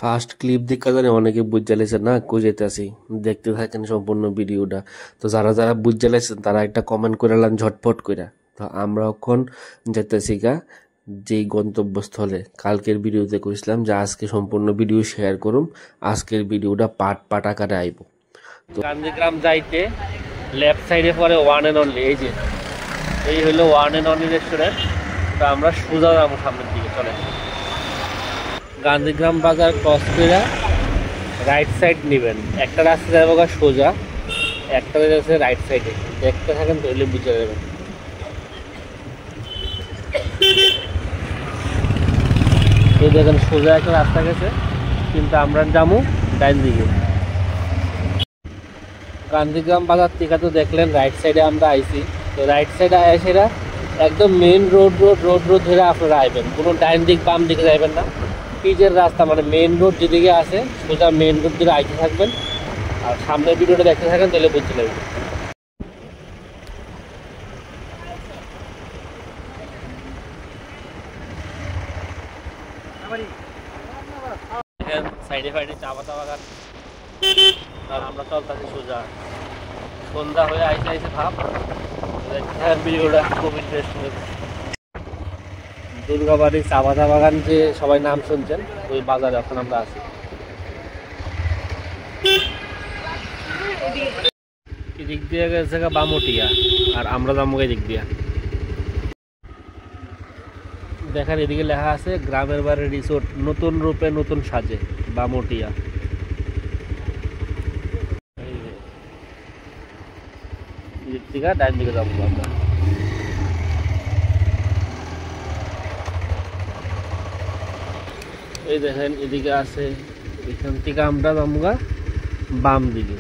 First clip দেখা জানে অনেকে বুঝে লাইছে না কুজাইতেছি, দেখতে থাকেন সম্পূর্ণ ভিডিওটা। তো যারা যারা বুঝে লাইছেন তারা একটা কমেন্ট করে লান ঝটপট করে। তো আমরা এখন যেতেছি গা যেই গন্তব্যস্থলে কালকের ভিডিওতে কইছিলাম যে আজকে সম্পূর্ণ ভিডিও শেয়ার করুম, আজকের ভিডিওটা পার্ট পার্ট আকারে আইব। তো গান্ধীগ্রাম যাইতে লেফট সাইডে পরে ওয়ান এন্ড অনলি, এই যে এই হলো ওয়ান এন্ড অনলি রেস্টুরেন্ট। তো আমরা সোজা যাবো সামনের দিকে, চলে গান্ধীগ্রাম বাজার ক্রস করে রাইট সাইড নেবেন, একটা রাস্তা যাবো সোজা, একটা যাচ্ছে রাইট সাইডে। দেখতে থাকেন তাহলে বুঝে যাবেন। এই দেখেন সোজা একটা রাস্তা গেছে, কিন্তু আমরা যাবো ডাইন দিকে। গান্ধীগ্রাম বাজার থেকে তো দেখলেন রাইট সাইডে আমরা আইছি। তো রাইট সাইডে এসে একদম মেন রোড ধরে আপনারা আইবেন, কোনো ডাইন দিক বাম দিকে যাইবেন না। পিচের রাস্তা মানে মেন রোড যেদিকে আছে সোজা মেন রোড ধরে আইতে থাকবেন, আর সামনের ভিডিওটা দেখতে থাকেন তাহলে বুঝতে লাগবে। সাইডে ফাইডে চা পাতা বাগান, আর আমরা চলতেছি সোজা। সন্ধ্যা হয়ে আইসে ভাব ভিডিওটা খুব ইন্টারেস্টিং। দুর্গাবাড়ি চা পাতা বাগান যে সবাই নাম শুনছেন, ওই বাজারে এখন আমরা আছি। এদিক দিয়ে গেছে বামটিয়া, আর আমরা যাবো এদিক দিয়া। দেখেন এদিকে লেখা আছে গ্রামের বাড়ি রিসোর্ট, নতুন রূপে নতুন সাজে বামটিয়া। এদিক থেকে ডান দিকে যাবো আমরা। এই দেখেন এদিকে আছে, এখান থেকে আমরা যাবো বাম দিকে।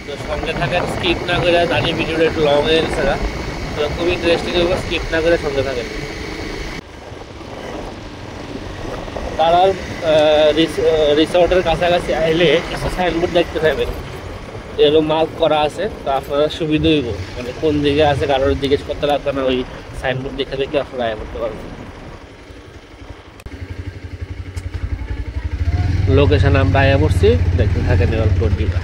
তো সঙ্গে থাকেন, স্কিপ না করে। জানি ভিডিওটা একটু লং হয়ে গেছে, তো খুব ইন্টারেস্টিং হবে, স্কিপ না করে সঙ্গে থাকেন। তারা রিসোর্টের কাছাকাছি আইলে কিছু সাইনবোর্ড দেখতে পাবেন, এরকম মার্ক করা আছে। তো আপনারা সুবিধা হইব, মানে কোন দিকে আছে কারোর জিজ্ঞেস করতে লাগবে না, ওই সাইনবোর্ড দেখে দেখে আপনারা আয় করতে পারবেন। লোকেশন আমরা আয়া পড়ছি, দেখতে থাকেন অল্পটা।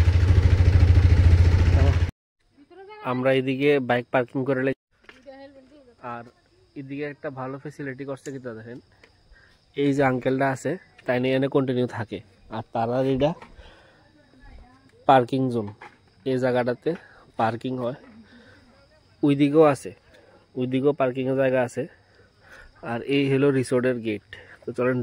আমরা এদিকে বাইক পার্কিং করে, আর এদিকে একটা ভালো ফেসিলিটি করছে কি দেখেন, এই যে আঙ্কেলটা আছে তাই নিয়ে এনে কন্টিনিউ থাকে, আর তারা এটা পার্কিং জোন, এই জায়গাটাতে পার্কিং হয়। ওই দিকেও আছে, ওই দিকেও পার্কিংয়ের জায়গা আছে, আর এই হলো রিসোর্টের গেট। তো চলেন